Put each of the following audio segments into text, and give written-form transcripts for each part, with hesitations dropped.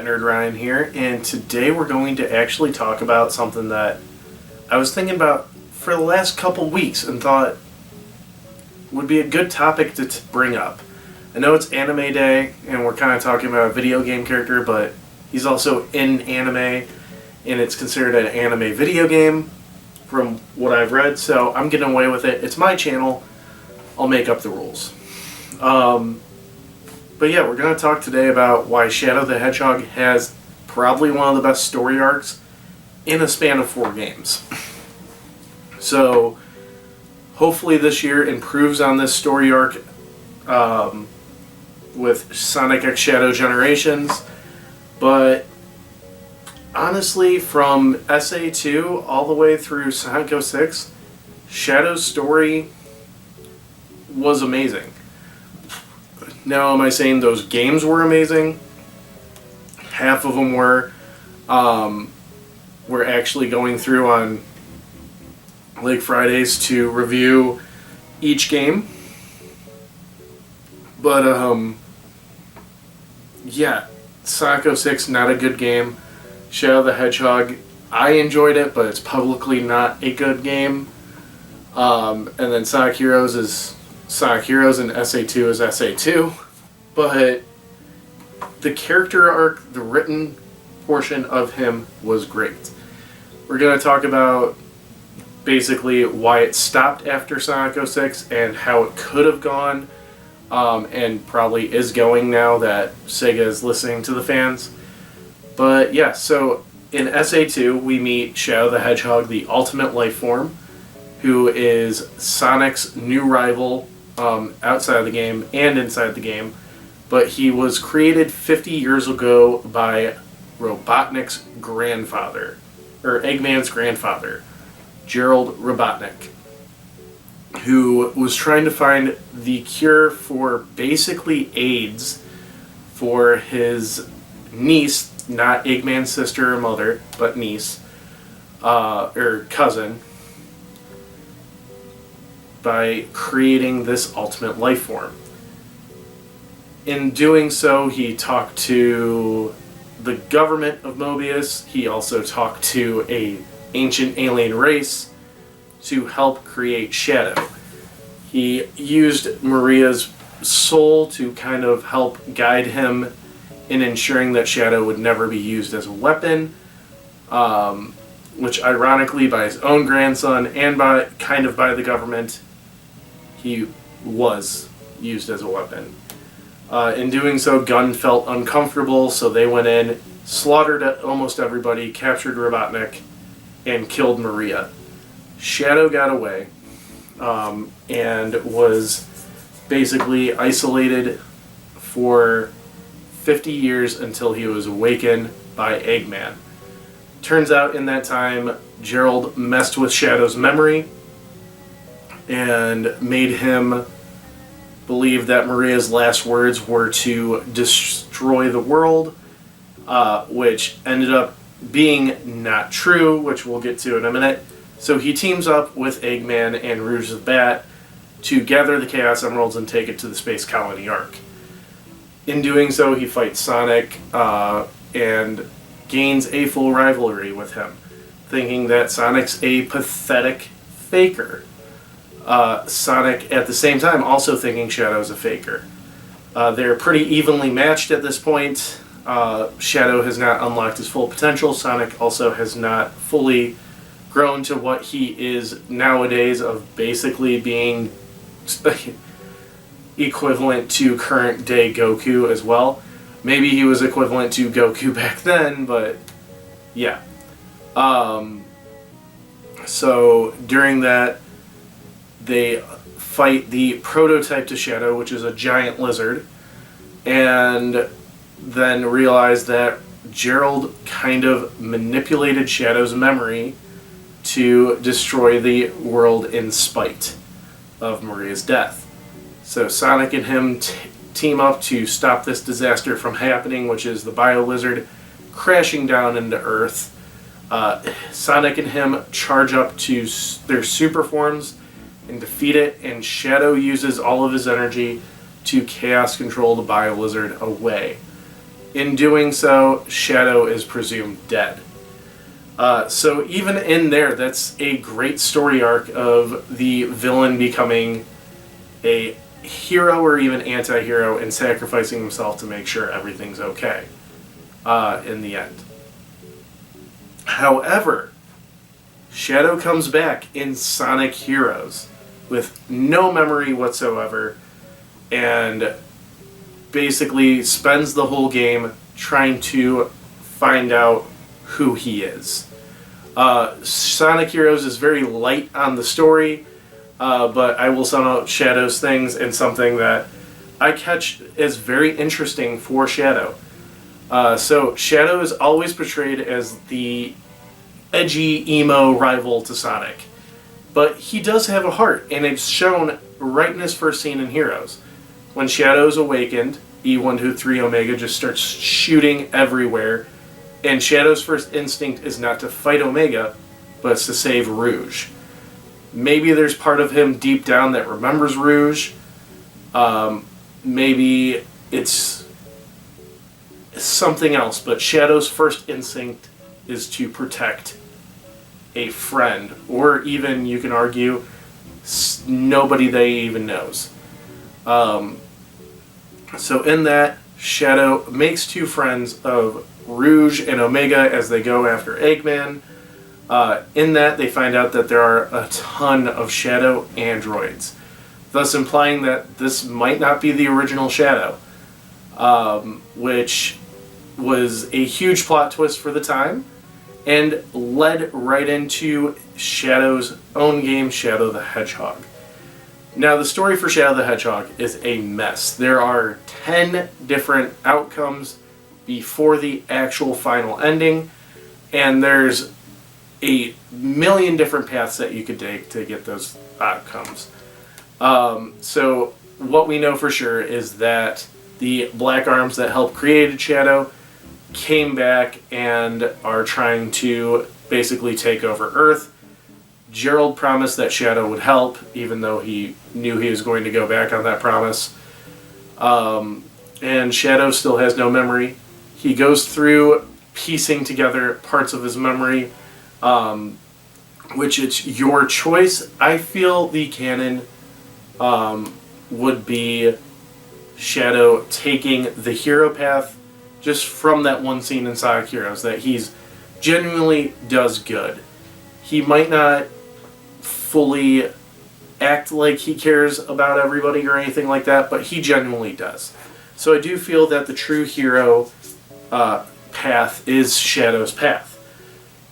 That Nerd Ryan here, and today we're going to actually talk about something that I was thinking about for the last couple weeks and thought would be a good topic to bring up. I know it's Anime Day, and we're kind of talking about a video game character, but he's also in anime, and it's considered an anime video game from what I've read, so I'm getting away with it. It's my channel. I'll make up the rules. But yeah, we're going to talk today about why Shadow the Hedgehog has probably one of the best story arcs in a span of 4 games. So, hopefully this year improves on this story arc with Sonic X Shadow Generations. But, honestly, from SA2 all the way through Sonic 06, Shadow's story was amazing. Now, am I saying those games were amazing? Half of them were. We're actually going through on Lake Fridays to review each game. But, yeah, Sonic 06, not a good game. Shadow the Hedgehog, I enjoyed it, but it's publicly not a good game. And then Sonic Heroes is Sonic Heroes and SA2 is SA2, but the character arc, the written portion of him was great. We're going to talk about basically why it stopped after Sonic 06 and how it could have gone, and probably is going now that Sega is listening to the fans. But yeah, so in SA2 we meet Shadow the Hedgehog, the ultimate life form, who is Sonic's new rival outside of the game and inside the game, but he was created 50 years ago by Robotnik's grandfather, or Eggman's grandfather, Gerald Robotnik, who was trying to find the cure for basically AIDS for his niece, not Eggman's sister or mother, but niece, or cousin, by creating this ultimate life form. In doing so, he talked to the government of Mobius. He also talked to an ancient alien race to help create Shadow. He used Maria's soul to kind of help guide him in ensuring that Shadow would never be used as a weapon, which ironically by his own grandson and by the government, he was used as a weapon. In doing so, Gunn felt uncomfortable, so they went in, slaughtered almost everybody, captured Robotnik, and killed Maria. Shadow got away, and was basically isolated for 50 years until he was awakened by Eggman. Turns out in that time, Gerald messed with Shadow's memory and made him believe that Maria's last words were to destroy the world, which ended up being not true, which we'll get to in a minute. So he teams up with Eggman and Rouge the Bat to gather the Chaos Emeralds and take it to the Space Colony Ark. In doing so, he fights Sonic and gains a full rivalry with him, thinking that Sonic's a pathetic faker. Sonic, at the same time, also thinking Shadow's a faker. They're pretty evenly matched at this point. Shadow has not unlocked his full potential. Sonic also has not fully grown to what he is nowadays, of basically being equivalent to current day Goku as well. Maybe he was equivalent to Goku back then, but yeah. So during that, they fight the prototype to Shadow, which is a giant lizard, and then realize that Gerald kind of manipulated Shadow's memory to destroy the world in spite of Maria's death. So Sonic and him team up to stop this disaster from happening, which is the Bio-Lizard crashing down into Earth. Sonic and him charge up to their super forms and defeat it, and Shadow uses all of his energy to chaos control the Bio-Lizard away. In doing so, Shadow is presumed dead. So even in there, that's a great story arc of the villain becoming a hero or even anti-hero and sacrificing himself to make sure everything's okay in the end. However, Shadow comes back in Sonic Heroes with no memory whatsoever and basically spends the whole game trying to find out who he is. Sonic Heroes is very light on the story, but I will sum out Shadow's things and something that I catch as very interesting for Shadow. So Shadow is always portrayed as the edgy, emo rival to Sonic. But he does have a heart, and it's shown right in his first scene in Heroes. When Shadow is awakened, E123 Omega just starts shooting everywhere, and Shadow's first instinct is not to fight Omega, but it's to save Rouge. Maybe there's part of him deep down that remembers Rouge. Maybe it's something else, but Shadow's first instinct is to protect a friend, or even, you can argue, nobody they even knows. So in that, Shadow makes two friends of Rouge and Omega as they go after Eggman. In that, they find out that there are a ton of Shadow androids, thus implying that this might not be the original Shadow, which was a huge plot twist for the time, and led right into Shadow's own game, Shadow the Hedgehog. Now, the story for Shadow the Hedgehog is a mess. There are 10 different outcomes before the actual final ending, and there's a million different paths that you could take to get those outcomes. So what we know for sure is that the Black Arms that helped create Shadow came back and are trying to basically take over Earth. Gerald promised that Shadow would help, even though he knew he was going to go back on that promise. And Shadow still has no memory. He goes through piecing together parts of his memory, which it's your choice. I feel the canon would be Shadow taking the hero path just from that one scene in Sonic Heroes, that he's genuinely does good. He might not fully act like he cares about everybody or anything like that, but he genuinely does. So I do feel that the true hero path is Shadow's path.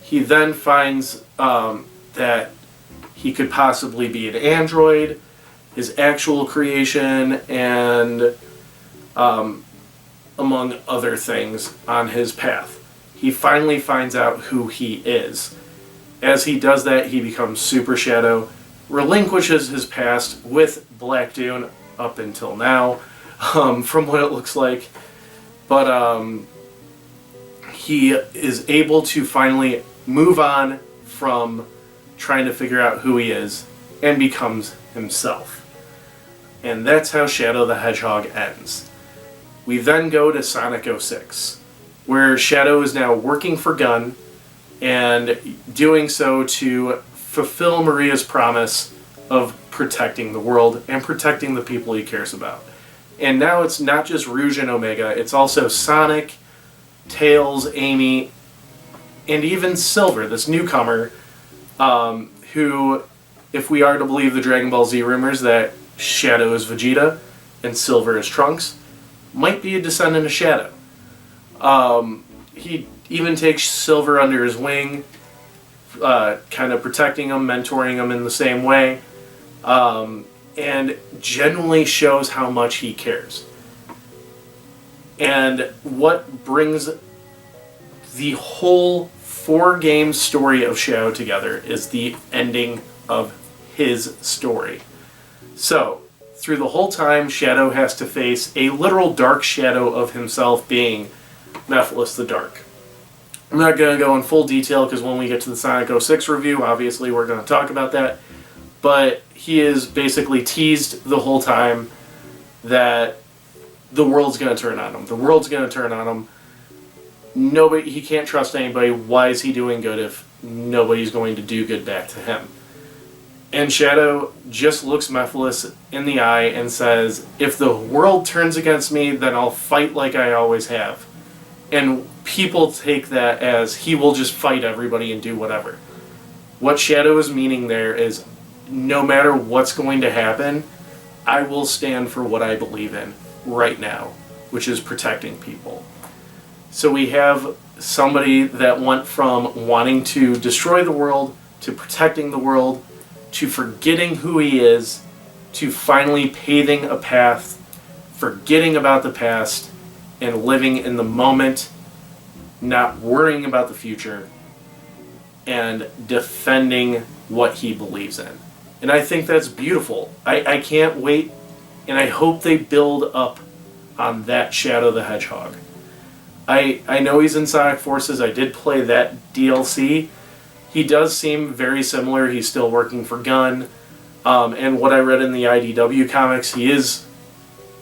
He then finds that he could possibly be an android, his actual creation, and among other things on his path. He finally finds out who he is. As he does that, he becomes Super Shadow, relinquishes his past with Black Dune up until now, from what it looks like. But he is able to finally move on from trying to figure out who he is and becomes himself. And that's how Shadow the Hedgehog ends. We then go to Sonic 06, where Shadow is now working for Gun, and doing so to fulfill Maria's promise of protecting the world and protecting the people he cares about. And now it's not just Rouge and Omega, it's also Sonic, Tails, Amy, and even Silver, this newcomer, who, if we are to believe the Dragon Ball Z rumors that Shadow is Vegeta and Silver is Trunks, might be a descendant of Shadow. He even takes Silver under his wing, kind of protecting him, mentoring him in the same way, and genuinely shows how much he cares. And what brings the whole 4-game story of Shadow together is the ending of his story. So, through the whole time, Shadow has to face a literal dark shadow of himself, being Mephiles the Dark. I'm not going to go in full detail because when we get to the Sonic 06 review, obviously we're going to talk about that. But he is basically teased the whole time that the world's going to turn on him. The world's going to turn on him. Nobody, he can't trust anybody. Why is he doing good if nobody's going to do good back to him? And Shadow just looks Mephiles in the eye and says, if the world turns against me, then I'll fight like I always have. And people take that as he will just fight everybody and do whatever. What Shadow is meaning there is, no matter what's going to happen, I will stand for what I believe in right now, which is protecting people. So we have somebody that went from wanting to destroy the world, to protecting the world, to forgetting who he is, to finally paving a path, forgetting about the past, and living in the moment, not worrying about the future, and defending what he believes in. And I think that's beautiful. I can't wait, and I hope they build up on that Shadow the Hedgehog. I know he's in Sonic Forces. I did play that DLC. He does seem very similar. He's still working for Gunn. And what I read in the IDW comics, he is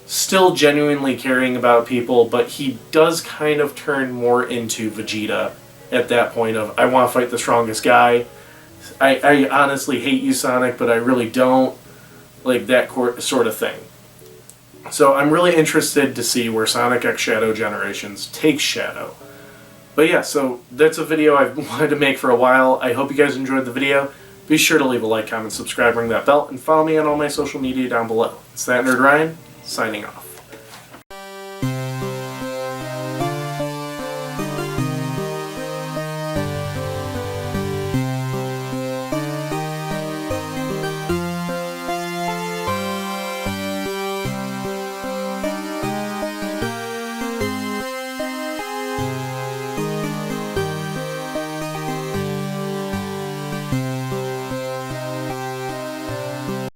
still genuinely caring about people, but he does kind of turn more into Vegeta at that point of, I want to fight the strongest guy. I honestly hate you, Sonic, but I really don't. Like that sort of thing. So I'm really interested to see where Sonic X Shadow Generations takes Shadow. But yeah, so that's a video I've wanted to make for a while. I hope you guys enjoyed the video. Be sure to leave a like, comment, subscribe, ring that bell, and follow me on all my social media down below. It's that Nerd Ryan, signing off.